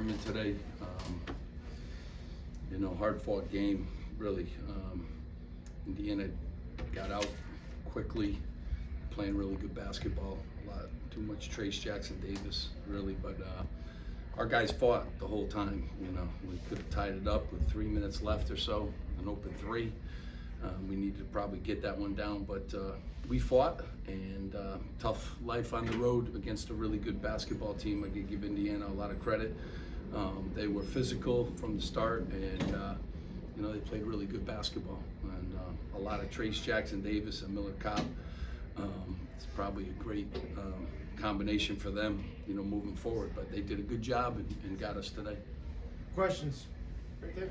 environment today. Hard-fought game, really. Indiana got out quickly, playing really good basketball. Too much Trace Jackson Davis, really, but our guys fought the whole time. We could have tied it up with 3 minutes left or so, an open three. We needed to probably get that one down, but we fought, and tough life on the road against a really good basketball team. I could give Indiana a lot of credit. They were physical from the start, and they played really good basketball. And a lot of Trace Jackson Davis and Miller Kopp. It's probably a great combination for them, moving forward. But they did a good job and got us today. Questions? Right there.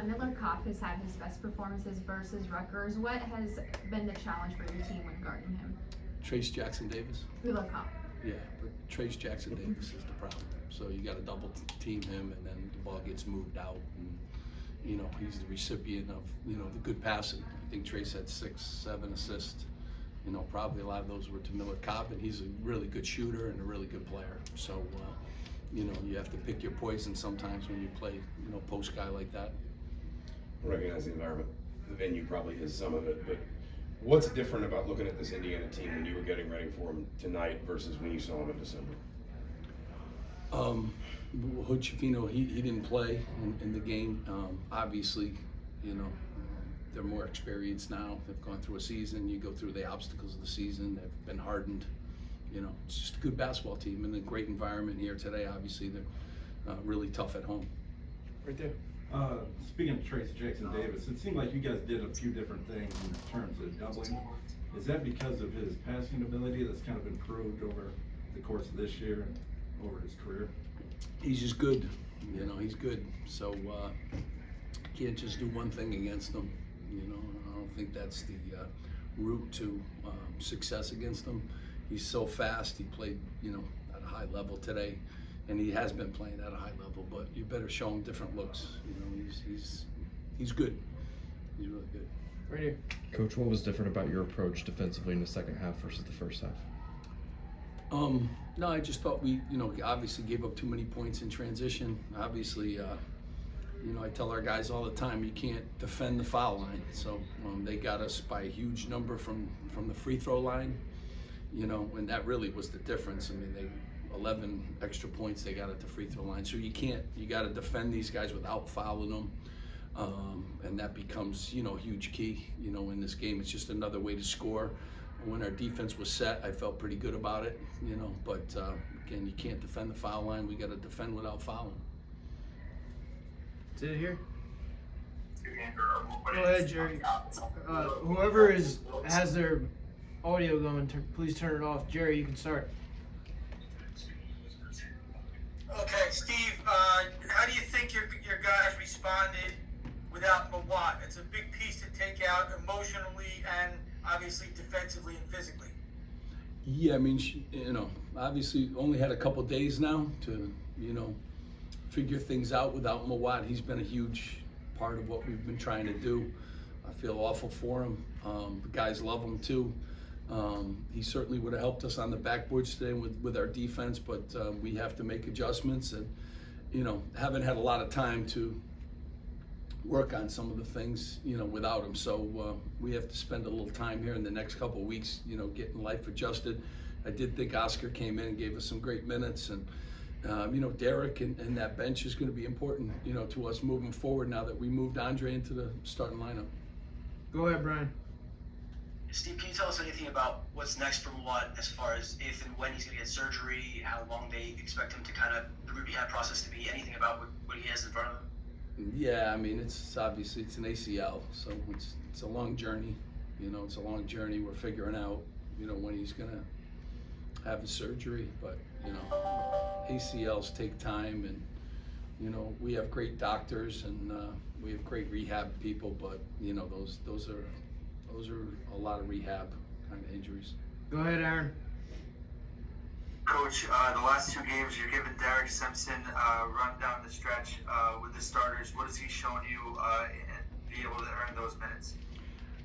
Miller Kopp has had his best performances versus Rutgers. What has been the challenge for your team when guarding him? Trace Jackson Davis. Miller Kopp. Yeah, but Trace Jackson Davis is the problem. So you got to double team him, and then the ball gets moved out. And he's the recipient of the good passing. I think Trace had 6, 7 assists. Probably a lot of those were to Miller Kopp, and he's a really good shooter and a really good player. So you have to pick your poison sometimes when you play post guy like that. Recognize the environment. The venue probably is some of it, but what's different about looking at this Indiana team when you were getting ready for them tonight versus when you saw them in December? Hood Schifino, he didn't play in the game. Obviously, they're more experienced now. They've gone through a season. You go through the obstacles of the season. They've been hardened. It's just a good basketball team and a great environment here today. Obviously, they're really tough at home. Right there. Speaking of Trace Jackson Davis, it seemed like you guys did a few different things in terms of doubling. Is that because of his passing ability that's kind of improved over the course of this year and over his career? He's just good. He's good. So can't just do one thing against him. I don't think that's the route to success against him. He's so fast. He played, at a high level today. And he has been playing at a high level, but you better show him different looks. He's good. He's really good. Right here. Coach, what was different about your approach defensively in the second half versus the first half? No, I just thought we, obviously gave up too many points in transition. Obviously, I tell our guys all the time, you can't defend the foul line. So they got us by a huge number from the free throw line, and that really was the difference. I mean, 11 extra points they got at the free throw line. So you got to defend these guys without fouling them. And that becomes, huge key, in this game. It's just another way to score. When our defense was set, I felt pretty good about it, but again, you can't defend the foul line. We got to defend without fouling. Is it here? Go ahead, Jerry. Whoever has their audio going, please turn it off. Jerry, you can start. Okay, Steve, how do you think your guys responded without Mawat? It's a big piece to take out emotionally and obviously defensively and physically. Yeah, I mean, obviously only had a couple days now to, figure things out without Mawat. He's been a huge part of what we've been trying to do. I feel awful for him. The guys love him too. He certainly would have helped us on the backboards today with our defense, but we have to make adjustments, and haven't had a lot of time to work on some of the things without him. So we have to spend a little time here in the next couple of weeks getting life adjusted. I did think Oscar came in and gave us some great minutes, and Derek and that bench is going to be important to us moving forward now that we moved Andre into the starting lineup. Go ahead, Brian. Steve, can you tell us anything about what's next for Mawat as far as if and when he's going to get surgery, how long they expect him to kind of the rehab process to be, anything about what he has in front of him? Yeah, I mean, it's obviously it's an ACL, so it's a long journey. It's a long journey. We're figuring out, when he's going to have his surgery, but ACLs take time, and we have great doctors and we have great rehab people, but those are a lot of rehab kind of injuries. Go ahead, Aaron. Coach, the last 2 games, you're giving Derek Simpson run down the stretch with the starters. What has he shown you and be able to earn those minutes?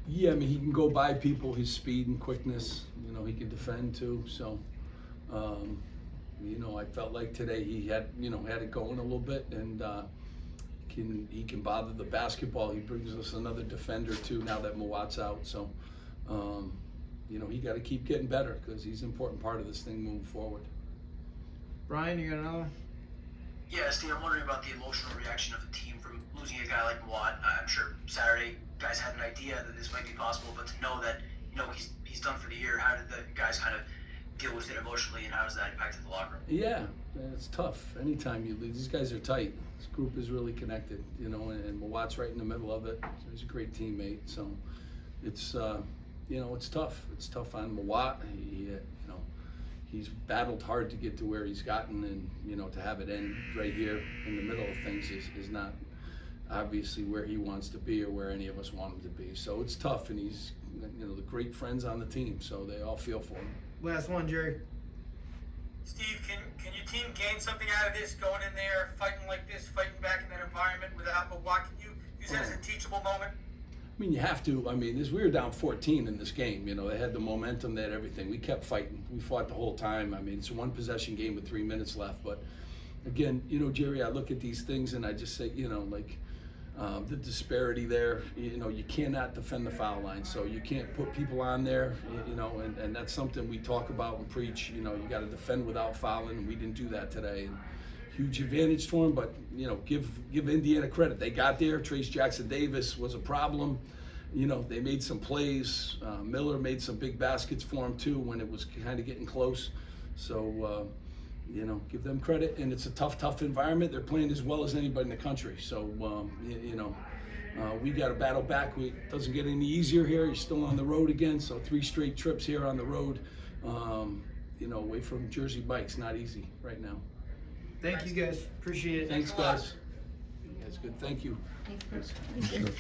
Yeah, I mean, he can go by people, his speed and quickness. He can defend too. So, You know, I felt like today he had it going a little bit, and he can bother the basketball. He brings us another defender too now that Mawat's out. So, you know, he got to keep getting better because he's an important part of this thing moving forward. Brian, you got another one? Yeah, Steve, I'm wondering about the emotional reaction of the team from losing a guy like Mawat. I'm sure Saturday guys had an idea that this might be possible, but to know that, you know, he's done for the year, how did the guys kind of deal with it emotionally, and how does that impact the locker room? Yeah, it's tough. Anytime you lose, these guys are tight. This group is really connected, you know, and Mawat's right in the middle of it. So he's a great teammate. So it's, you know, it's tough. It's tough on Mawat. You know, he's battled hard to get to where he's gotten, and, you know, to have it end right here in the middle of things is not obviously where he wants to be or where any of us want him to be. So it's tough, and he's, you know, the great friends on the team, so they all feel for him. Last one, Jerry. Steve, can your team gain something out of this, going in there, fighting like this, fighting back in that environment without Mawat? Can you use that as a teachable moment? I mean, you have to. I mean, we were down 14 in this game. You know, they had the momentum, they had everything. We kept fighting. We fought the whole time. I mean, it's a one-possession game with 3 minutes left. But, again, you know, Jerry, I look at these things and I just say, you know, like, the disparity there, you know, you cannot defend the foul line, so you can't put people on there, you know, and that's something we talk about and preach. You know, you got to defend without fouling, and we didn't do that today. And huge advantage for them, but, you know, give Indiana credit. They got there. Trace Jackson-Davis was a problem. You know, they made some plays. Miller made some big baskets for him too when it was kind of getting close. So, you know, give them credit, and it's a tough environment. They're playing as well as anybody in the country. So, you know, we got to battle back. It doesn't get any easier here. You're still on the road again, so 3 straight trips here on the road, you know, away from Jersey Mike's not easy right now. Thank you guys. Appreciate it. Thanks, guys. That's good. Thank you. Thanks, Chris.